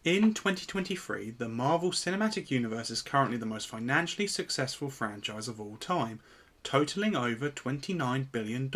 In 2023, the Marvel Cinematic Universe is currently the most financially successful franchise of all time, totaling over $29 billion.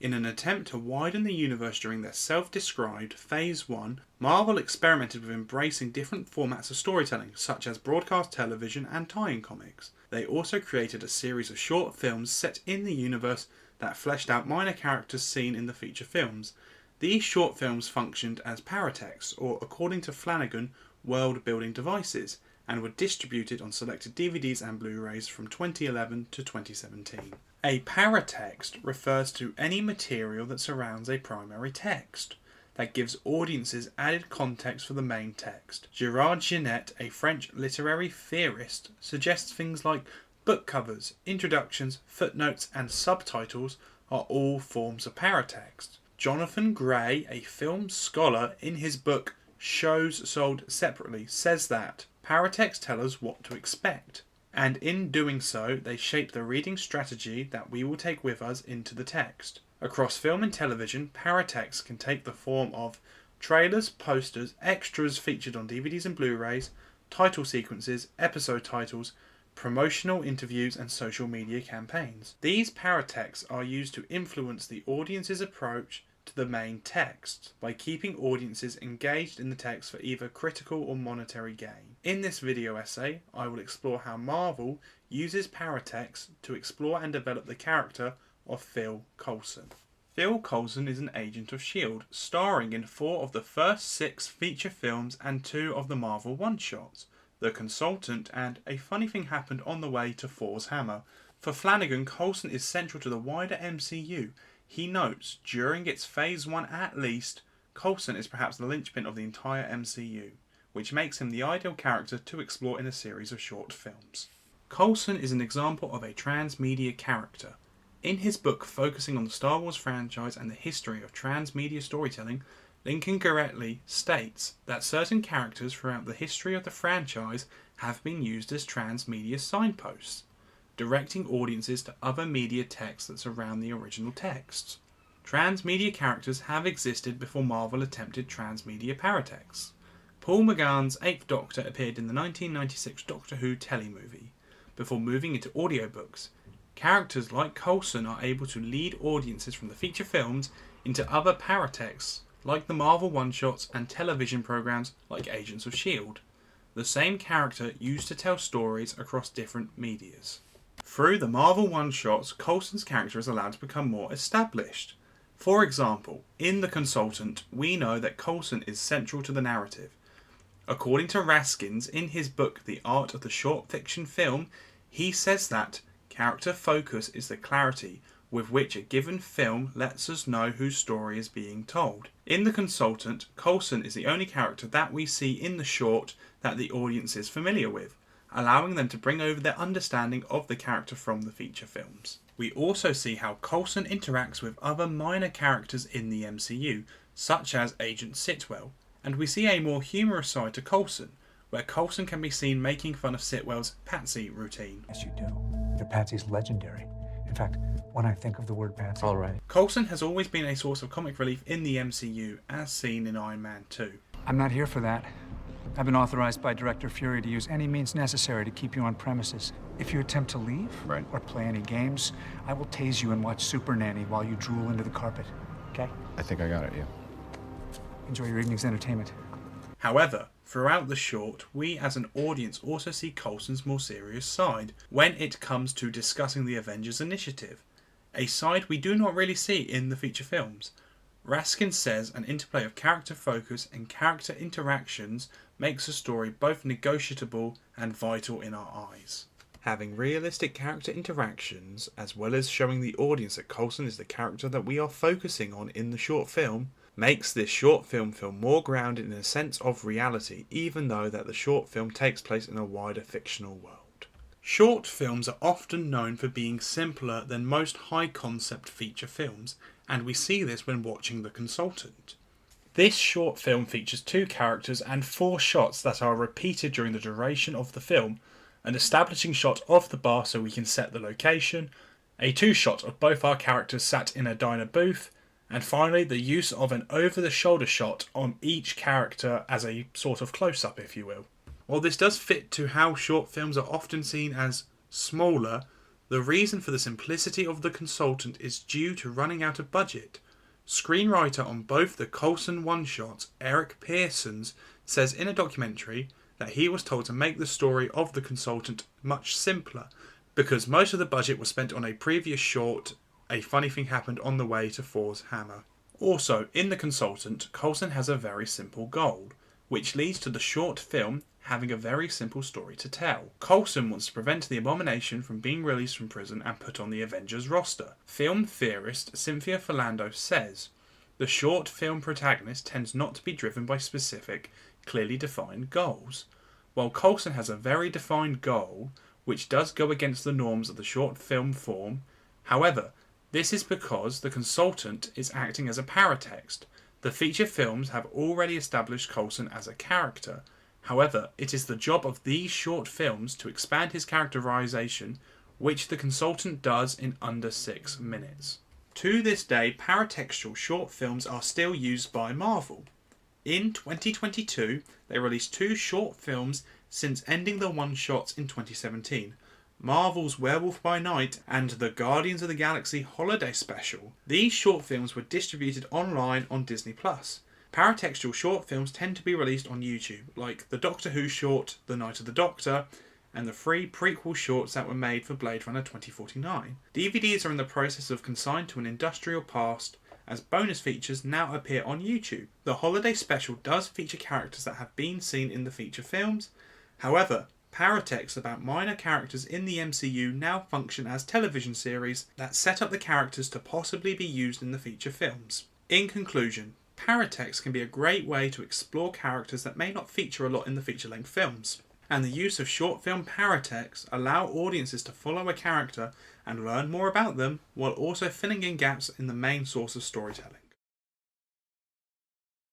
In an attempt to widen the universe during their self-described Phase 1, Marvel experimented with embracing different formats of storytelling, such as broadcast television and tie-in comics. They also created a series of short films set in the universe that fleshed out minor characters seen in the feature films. These short films functioned as paratexts, or according to Flanagan, world-building devices, and were distributed on selected DVDs and Blu-rays from 2011 to 2017. A paratext refers to any material that surrounds a primary text, that gives audiences added context for the main text. Gerard Ginet, a French literary theorist, suggests things like book covers, introductions, footnotes, and subtitles are all forms of paratext. Jonathan Gray, a film scholar, in his book Shows Sold Separately, says that paratexts tell us what to expect, and in doing so, they shape the reading strategy that we will take with us into the text. Across film and television, paratexts can take the form of trailers, posters, extras featured on DVDs and Blu-rays, title sequences, episode titles, promotional interviews, and social media campaigns. These paratexts are used to influence the audience's approach to the main text by keeping audiences engaged in the text for either critical or monetary gain. In this video essay, I will explore how Marvel uses paratexts to explore and develop the character of Phil Coulson. Phil Coulson is an agent of S.H.I.E.L.D., starring in 4 of the first 6 feature films and 2 of the Marvel one-shots, The Consultant and A Funny Thing Happened on the Way to Thor's Hammer. For Flanagan, Coulson is central to the wider MCU. He notes, during its Phase 1 at least, Coulson is perhaps the linchpin of the entire MCU, which makes him the ideal character to explore in a series of short films. Coulson is an example of a transmedia character. In his book focusing on the Star Wars franchise and the history of transmedia storytelling, Lincoln Garrettly states that certain characters throughout the history of the franchise have been used as transmedia signposts, directing audiences to other media texts that surround the original texts. Transmedia characters have existed before Marvel attempted transmedia paratexts. Paul McGann's 8th Doctor appeared in the 1996 Doctor Who telemovie. Before moving into audiobooks, characters like Coulson are able to lead audiences from the feature films into other paratexts like the Marvel one-shots and television programs like Agents of S.H.I.E.L.D. The same character used to tell stories across different medias. Through the Marvel one-shots, Coulson's character is allowed to become more established. For example, in The Consultant, we know that Coulson is central to the narrative. According to Raskins, in his book The Art of the Short Fiction Film, he says that character focus is the clarity with which a given film lets us know whose story is being told. In The Consultant, Coulson is the only character that we see in the short that the audience is familiar with, allowing them to bring over their understanding of the character from the feature films. We also see how Coulson interacts with other minor characters in the MCU, such as Agent Sitwell, and we see a more humorous side to Coulson, where Coulson can be seen making fun of Sitwell's Patsy routine. Yes, you do. Your Patsy's legendary. In fact, when I think of the word Patsy... All right. Coulson has always been a source of comic relief in the MCU, as seen in Iron Man 2. I'm not here for that. I've been authorized by Director Fury to use any means necessary to keep you on premises. If you attempt to leave or play any games, I will tase you and watch Super Nanny while you drool into the carpet. Okay? I think I got it, yeah. Enjoy your evening's entertainment. However, throughout the short, we as an audience also see Coulson's more serious side when it comes to discussing the Avengers Initiative, a side we do not really see in the feature films. Raskin says an interplay of character focus and character interactions makes a story both negotiable and vital in our eyes. Having realistic character interactions, as well as showing the audience that Coulson is the character that we are focusing on in the short film, makes this short film feel more grounded in a sense of reality, even though that the short film takes place in a wider fictional world. Short films are often known for being simpler than most high-concept feature films, and we see this when watching The Consultant. This short film features 2 characters and 4 shots that are repeated during the duration of the film, an establishing shot of the bar so we can set the location, a 2 shot of both our characters sat in a diner booth, And finally, the use of an over-the-shoulder shot on each character as a sort of close-up, if you will. While this does fit to how short films are often seen as smaller, the reason for the simplicity of the consultant is due to running out of budget. Screenwriter on both the Coulson one-shots, Eric Pearsons, says in a documentary that he was told to make the story of the consultant much simpler because most of the budget was spent on a previous short, A Funny Thing Happened on the Way to Thor's Hammer. Also, in the consultant, Coulson has a very simple goal, which leads to the short film having a very simple story to tell. Coulson wants to prevent the Abomination from being released from prison and put on the Avengers roster. Film theorist Cynthia Philando says, the short film protagonist tends not to be driven by specific, clearly defined goals. While Coulson has a very defined goal, which does go against the norms of the short film form, however, this is because the consultant is acting as a paratext. The feature films have already established Coulson as a character. However, it is the job of these short films to expand his characterization, which the consultant does in under 6 minutes. To this day, paratextual short films are still used by Marvel. In 2022, they released 2 short films since ending the one-shots in 2017. Marvel's Werewolf by Night and the Guardians of the Galaxy Holiday Special. These short films were distributed online on Disney+. Paratextual short films tend to be released on YouTube, like the Doctor Who short, The Night of the Doctor, and the 3 prequel shorts that were made for Blade Runner 2049. DVDs are in the process of consigned to an industrial past, as bonus features now appear on YouTube. The Holiday Special does feature characters that have been seen in the feature films. However, paratexts about minor characters in the MCU now function as television series that set up the characters to possibly be used in the feature films. In conclusion, paratext can be a great way to explore characters that may not feature a lot in the feature-length films, and the use of short film paratexts allow audiences to follow a character and learn more about them while also filling in gaps in the main source of storytelling.